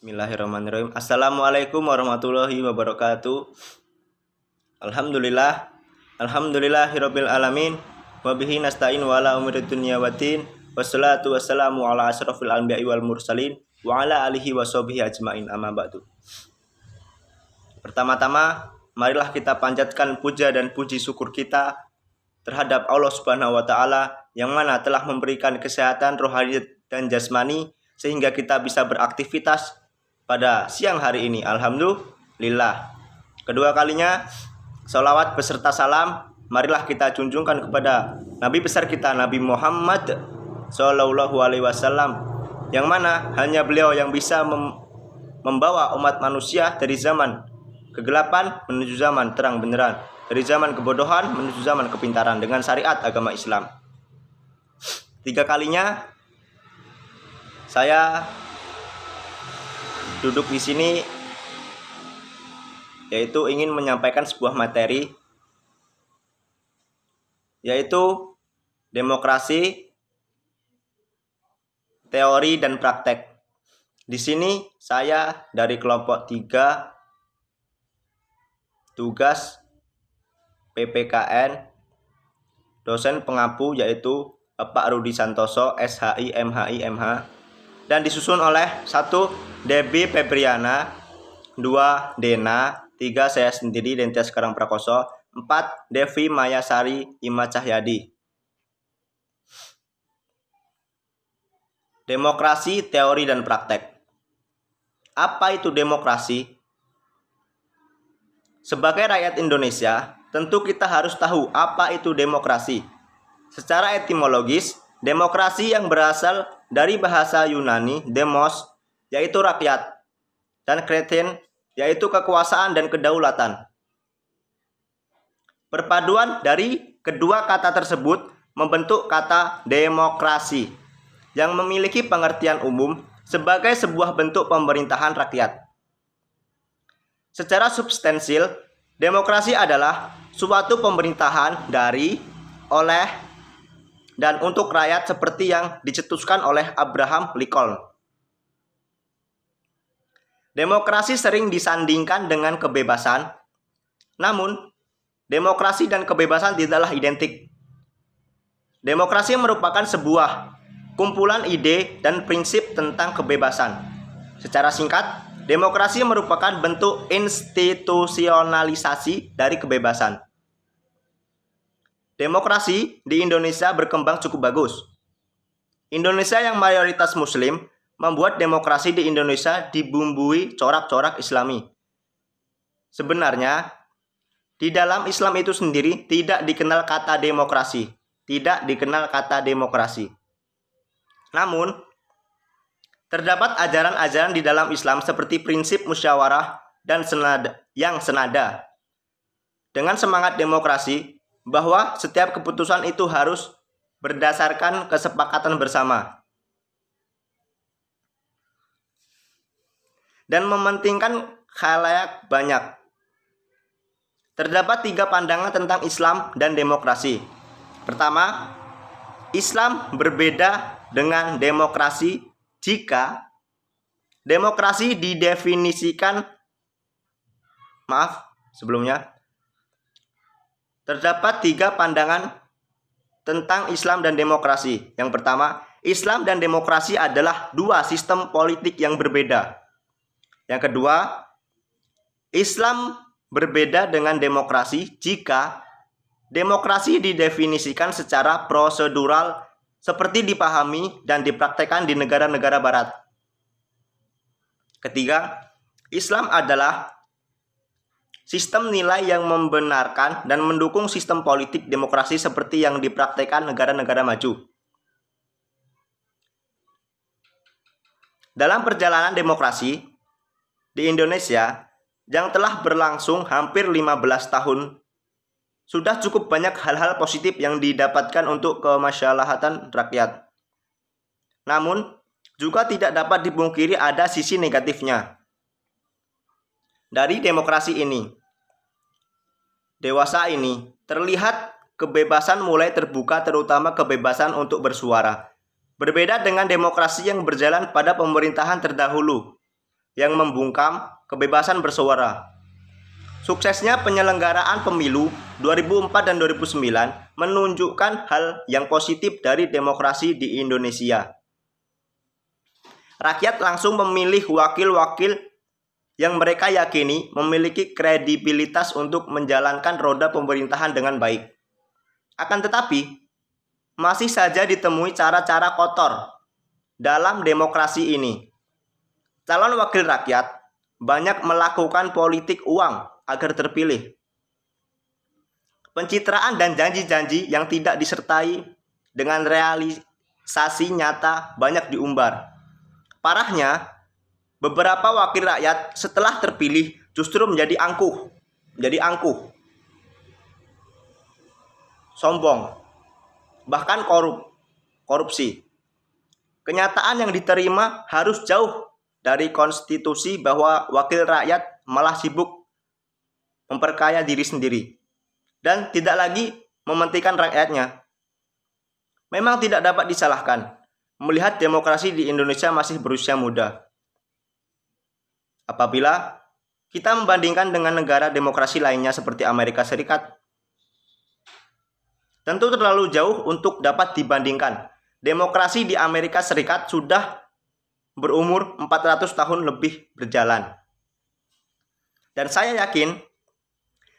Bismillahirrahmanirrahim. Assalamualaikum warahmatullahi wabarakatuh. Alhamdulillah. Alhamdulillahirabbil alamin. Wa bihi nasta'in wa ala umuri dunya waddin. Wassalatu wassalamu ala asyrafil anbiya'i wal mursalin wa ala alihi washabihi ajmain, amma ba'du. Pertama-tama, marilah kita panjatkan puja dan puji syukur kita terhadap Allah Subhanahu wa taala yang mana telah memberikan kesehatan rohani dan jasmani sehingga kita bisa beraktivitas pada siang hari ini. Alhamdulillah. Kedua kalinya, salawat beserta salam marilah kita junjungkan kepada Nabi besar kita, Nabi Muhammad Sallallahu Alaihi Wasallam, yang mana hanya beliau yang bisa membawa umat manusia dari zaman kegelapan menuju zaman terang beneran, dari zaman kebodohan menuju zaman kepintaran dengan syariat agama Islam. Tiga kalinya saya duduk di sini, yaitu ingin menyampaikan sebuah materi, yaitu demokrasi, teori dan praktek. Di sini saya dari kelompok 3 tugas PPKN, dosen pengampu yaitu Bapak Rudi Santoso, SHI, MHI, MH, dan disusun oleh 1 Debbie Febriana, 2 Dena, 3 saya sendiri Dentias Karang Prakoso, 4 Devi Mayasari Ima Cahyadi. Demokrasi, teori dan praktek. Apa itu demokrasi? Sebagai rakyat Indonesia, tentu kita harus tahu apa itu demokrasi. Secara etimologis, demokrasi yang berasal dari bahasa Yunani demos, yaitu rakyat, dan kretin, yaitu kekuasaan dan kedaulatan. Perpaduan dari kedua kata tersebut membentuk kata demokrasi, yang memiliki pengertian umum sebagai sebuah bentuk pemerintahan rakyat. Secara substansil, demokrasi adalah suatu pemerintahan dari, oleh, dan untuk rakyat seperti yang dicetuskan oleh Abraham Lincoln. Demokrasi sering disandingkan dengan kebebasan, namun demokrasi dan kebebasan tidaklah identik. Demokrasi merupakan sebuah kumpulan ide dan prinsip tentang kebebasan. Secara singkat, demokrasi merupakan bentuk institusionalisasi dari kebebasan. Demokrasi di Indonesia berkembang cukup bagus. Indonesia yang mayoritas muslim membuat demokrasi di Indonesia dibumbui corak-corak Islami. Sebenarnya, di dalam Islam itu sendiri tidak dikenal kata demokrasi. Namun, terdapat ajaran-ajaran di dalam Islam seperti prinsip musyawarah dan senada dengan semangat demokrasi, bahwa setiap keputusan itu harus berdasarkan kesepakatan bersama dan mementingkan khalayak banyak. Terdapat 3 pandangan tentang Islam dan demokrasi. Pertama, Islam berbeda dengan demokrasi jika demokrasi didefinisikan, terdapat 3 pandangan tentang Islam dan demokrasi. Yang pertama, Islam dan demokrasi adalah 2 sistem politik yang berbeda. Yang kedua, Islam berbeda dengan demokrasi jika demokrasi didefinisikan secara prosedural seperti dipahami dan dipraktekkan di negara-negara barat. Ketiga, Islam adalah sistem nilai yang membenarkan dan mendukung sistem politik demokrasi seperti yang dipraktekkan negara-negara maju. Dalam perjalanan demokrasi di Indonesia yang telah berlangsung hampir 15 tahun, sudah cukup banyak hal-hal positif yang didapatkan untuk kemaslahatan rakyat. Namun, juga tidak dapat dipungkiri ada sisi negatifnya dari demokrasi ini. Dewasa ini terlihat kebebasan mulai terbuka, terutama kebebasan untuk bersuara. Berbeda dengan demokrasi yang berjalan pada pemerintahan terdahulu, yang membungkam kebebasan bersuara. Suksesnya penyelenggaraan pemilu 2004 dan 2009 menunjukkan hal yang positif dari demokrasi di Indonesia. Rakyat langsung memilih wakil-wakil yang mereka yakini memiliki kredibilitas untuk menjalankan roda pemerintahan dengan baik. Akan tetapi, masih saja ditemui cara-cara kotor dalam demokrasi ini. Calon wakil rakyat banyak melakukan politik uang agar terpilih. Pencitraan dan janji-janji yang tidak disertai dengan realisasi nyata banyak diumbar. Parahnya, beberapa wakil rakyat setelah terpilih justru menjadi angkuh, sombong, bahkan korupsi. Kenyataan yang diterima harus jauh dari konstitusi bahwa wakil rakyat malah sibuk memperkaya diri sendiri dan tidak lagi mementingkan rakyatnya. Memang tidak dapat disalahkan melihat demokrasi di Indonesia masih berusia muda. Apabila kita membandingkan dengan negara demokrasi lainnya seperti Amerika Serikat, tentu terlalu jauh untuk dapat dibandingkan. Demokrasi di Amerika Serikat sudah berumur 400 tahun lebih berjalan. Dan saya yakin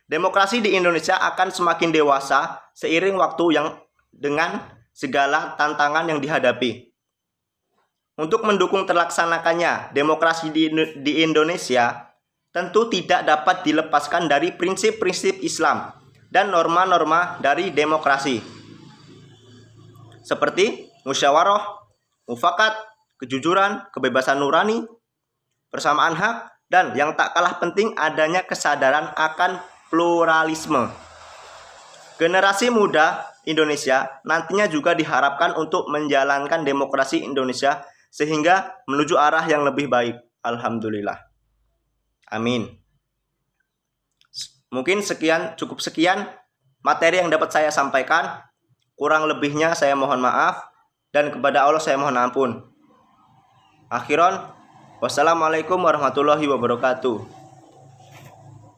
demokrasi di Indonesia akan semakin dewasa seiring waktu yang dengan segala tantangan yang dihadapi. Untuk mendukung terlaksanakannya demokrasi di Indonesia, tentu tidak dapat dilepaskan dari prinsip-prinsip Islam dan norma-norma dari demokrasi. Seperti musyawarah, mufakat, kejujuran, kebebasan nurani, persamaan hak, dan yang tak kalah penting adanya kesadaran akan pluralisme. Generasi muda Indonesia nantinya juga diharapkan untuk menjalankan demokrasi Indonesia sehingga menuju arah yang lebih baik. Alhamdulillah. Amin. Mungkin cukup sekian materi yang dapat saya sampaikan. Kurang lebihnya saya mohon maaf dan kepada Allah saya mohon ampun. Akhiran, wassalamualaikum warahmatullahi wabarakatuh.